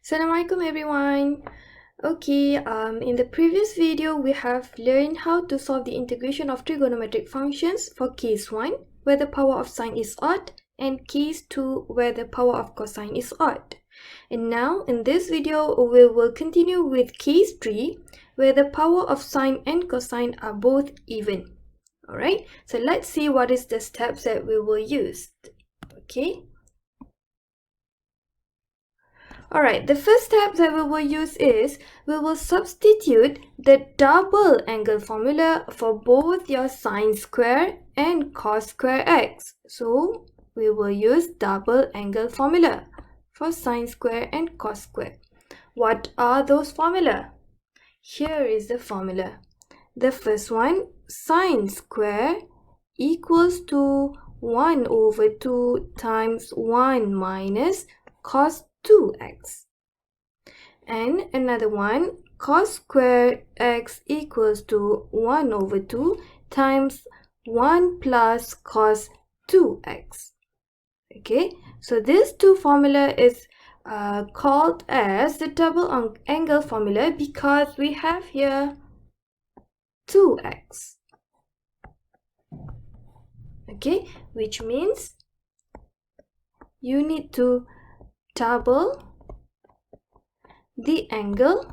Assalamualaikum everyone. In the previous video we have learned how to solve the integration of trigonometric functions for case 1 where the power of sine is odd and case 2 where the power of cosine is odd. And now in this video we will continue with case 3 where the power of sine and cosine are both even. Alright, so let's see what is the steps that we will use. Okay. Alright, the first step that we will use is we will substitute the double angle formula for both your sine square and cos square x. So we will use double angle formula for sine square and cos square. What are those formula? Here is the formula. The first one, sine square equals to 1 over 2 times 1 minus cos 2x. And another one, cos square x equals to 1 over 2 times 1 plus cos 2x. Okay, so this two formula is called as the double angle formula because we have here 2x. Okay, which means you need to double the angle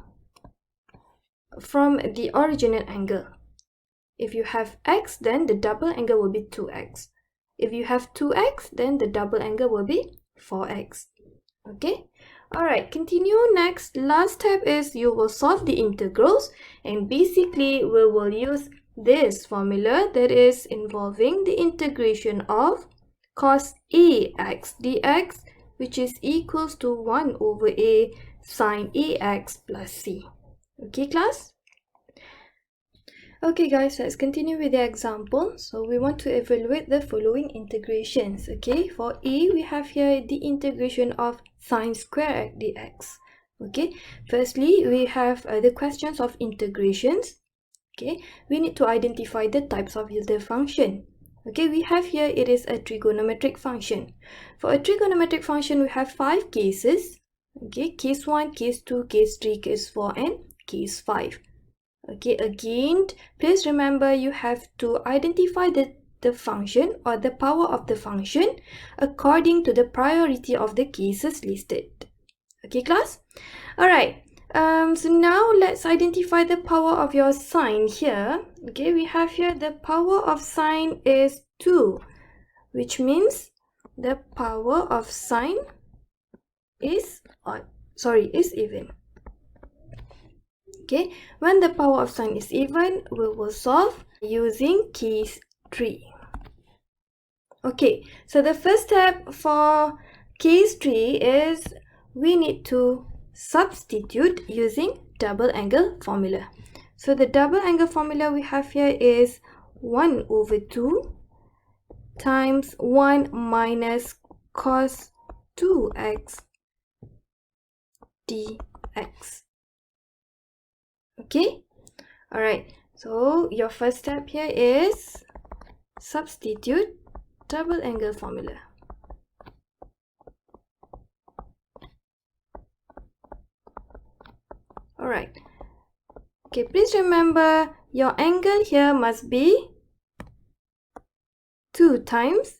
from the original angle. If you have x, then the double angle will be 2x. If you have 2x, then the double angle will be 4x. Okay, alright, continue. Next, last step is you will solve the integrals, and basically we will use this formula that is involving the integration of cos ax dx, which is equals to 1 over a sine ax plus c. Okay, class? Okay, guys, let's continue with the example. So we want to evaluate the following integrations. Okay, for a, we have here the integration of sine square x dx. Okay, firstly, we have the questions of integrations. Okay, we need to identify the types of the function. Okay, we have here it is a trigonometric function. For a trigonometric function, we have 5 cases. Okay, case 1, case 2, case 3, case 4, and case 5. Okay, again, please remember you have to identify the function or the power of the function according to the priority of the cases listed. Okay, class? Alright. So now let's identify the power of your sine here. Okay, we have here the power of sine is 2, which means the power of sine is even. Okay, when the power of sine is even, we will solve using case 3. Okay, so the first step for case 3 is we need to substitute using double angle formula. So the double angle formula we have here is 1 over 2 times 1 minus cos 2x dx. Okay, alright, so your first step here is substitute double angle formula. Alright, okay, please remember your angle here must be 2 times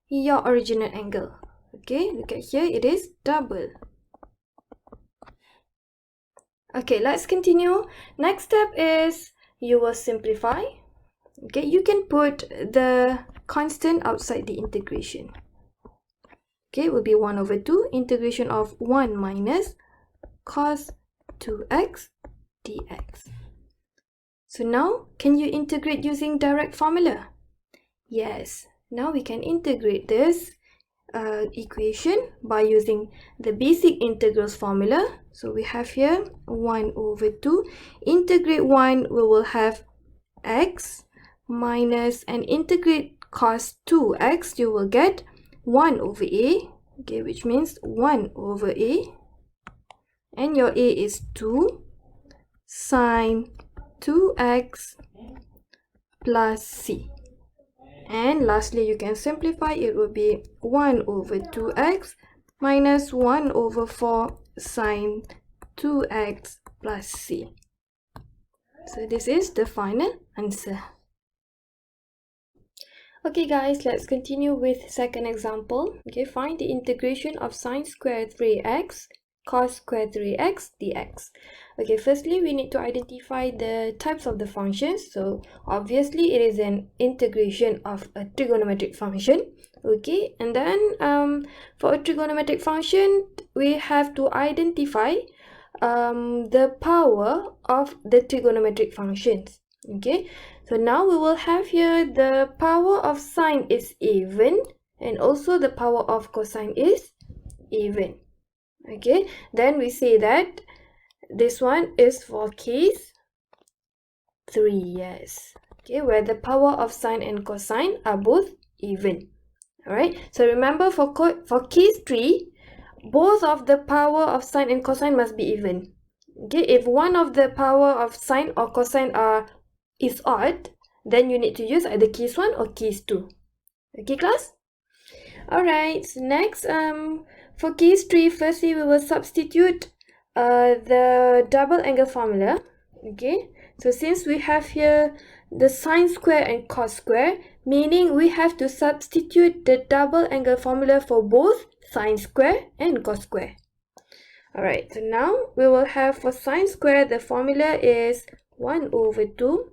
your original angle. Okay, look at here, it is double. Okay, let's continue. Next step is you will simplify. Okay, you can put the constant outside the integration. Okay, it will be 1 over 2 integration of 1 minus cos 2x dx. So now, can you integrate using direct formula? Yes, now we can integrate this equation by using the basic integrals formula. So we have here 1 over 2. Integrate 1, we will have x minus, and integrate cos 2x, you will get 1 over a. Okay, which means 1 over a. And your a is 2 sine 2x plus c. And lastly, you can simplify, it will be 1 over 2x minus 1 over 4 sine 2x plus c. So this is the final answer. Okay guys, let's continue with second example. Okay, find the integration of sine squared 3x cos squared 3x dx. Okay, firstly we need to identify the types of the functions. So obviously it is an integration of a trigonometric function. Okay, and then for a trigonometric function we have to identify the power of the trigonometric functions. Okay, so now we will have here the power of sine is even and also the power of cosine is even. Okay, then we say that this one is for case 3, yes. Okay, where the power of sine and cosine are both even. Alright, so remember for case 3, both of the power of sine and cosine must be even. Okay, if one of the power of sine or cosine is odd, then you need to use either case 1 or case 2. Okay, class? Alright, so next, for case 3, firstly we will substitute the double angle formula. Okay, so since we have here the sine square and cos square, meaning we have to substitute the double angle formula for both sine square and cos square. Alright, so now we will have for sine square, the formula is 1 over 2,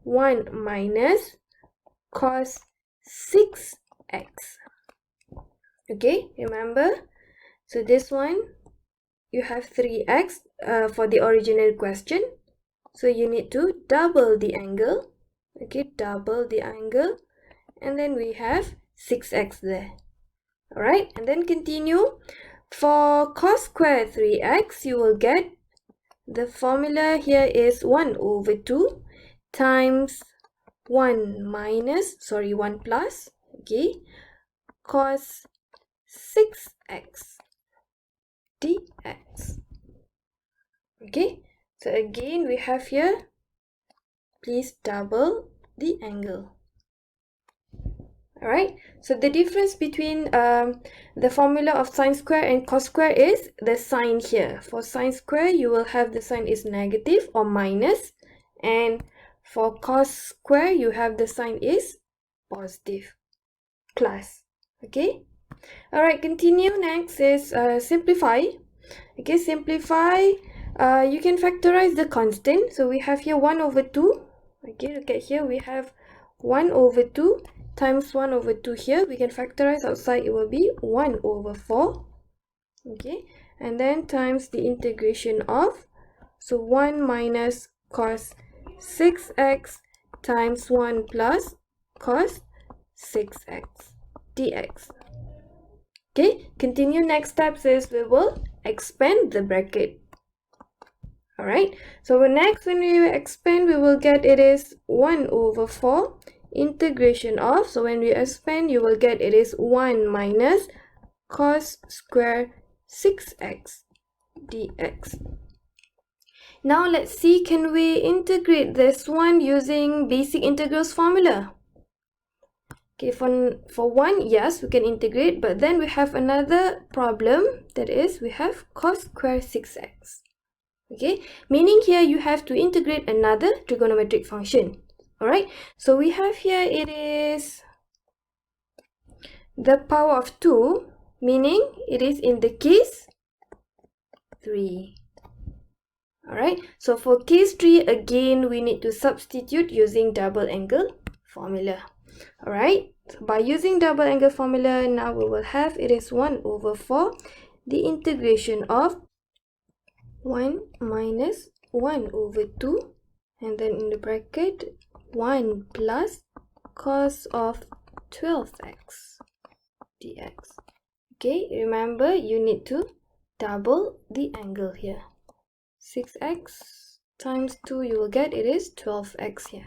1 minus cos 6x. Okay, remember? So this one, you have 3x for the original question. So you need to double the angle. Okay, double the angle. And then we have 6x there. Alright, and then continue. For cos square 3x, you will get the formula here is 1 over 2 times 1 plus, okay, cos 6x dx. Okay, so again we have here, please double the angle. Alright, so the difference between the formula of sine square and cos square is the sign here. For sine square, you will have the sign is negative or minus, and for cos square, you have the sign is positive, plus. Okay, alright, continue. Next is simplify. Okay, simplify. You can factorize the constant. So we have here 1 over 2. Okay, look at here, we have 1 over 2 times 1 over 2 here. We can factorize outside, it will be 1 over 4. Okay, and then times the integration of, so 1 minus cos 6x times 1 plus cos 6x dx. Okay, continue. Next steps is we will expand the bracket. Alright, so next when we expand, we will get it is 1 over 4 integration of, so when we expand, you will get it is 1 minus cos square 6x dx. Now let's see, can we integrate this one using basic integrals formula? Okay, for 1, yes, we can integrate, but then we have another problem, that is we have cos square 6x. Okay, meaning here you have to integrate another trigonometric function. Alright, so we have here it is the power of 2, meaning it is in the case 3. Alright, so for case 3, again we need to substitute using double angle formula. Alright, so by using double angle formula, now we will have it is 1 over 4 the integration of 1 minus 1 over 2, and then in the bracket 1 plus cos of 12x dx. Okay, remember you need to double the angle here. 6x times 2, you will get it is 12x here.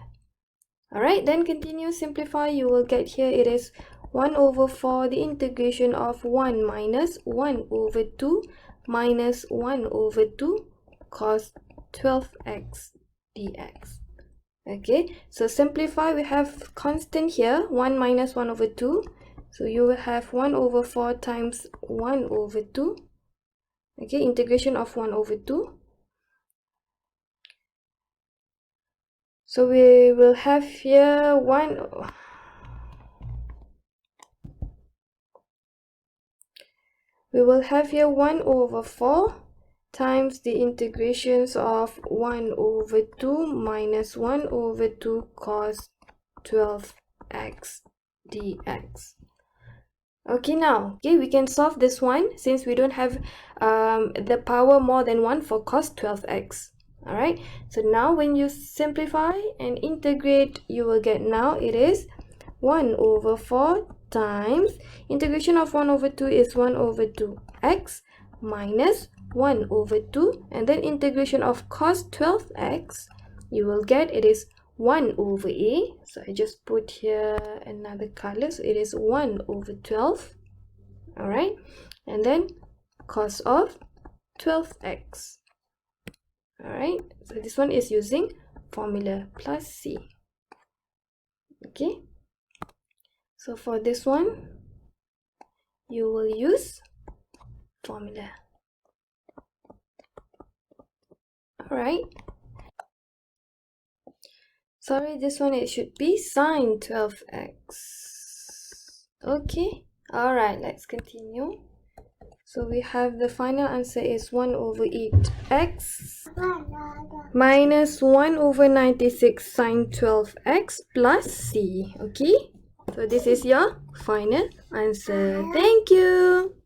Alright, then continue, simplify, you will get here it is 1 over 4 the integration of 1 minus 1 over 2 minus 1 over 2 cos 12x dx. Okay, so simplify, we have constant here, 1 minus 1 over 2 So you will have 1 over 4 times 1 over 2. Okay, integration of 1 over 2. So we will have here 1 over 4 times the integrations of 1 over 2 minus 1 over 2 cos 12x dx. Okay, now we can solve this one since we don't have the power more than 1 for cos 12x. All right, so now when you simplify and integrate, you will get, now it is 1 over 4 times integration of 1 over 2 is 1 over 2x minus 1 over 2, and then integration of cos 12x, you will get, it is 1 over a. So I just put here another color, so it is 1 over 12. All right, and then cos of 12x. All right, so this one is using formula plus c. Okay, so for this one you will use formula. All right, sorry, this one, it should be sine 12x. Okay, all right, let's continue. So we have the final answer is 1 over 8x minus 1 over 96 sine 12x plus c. Okay, so this is your final answer. Thank you.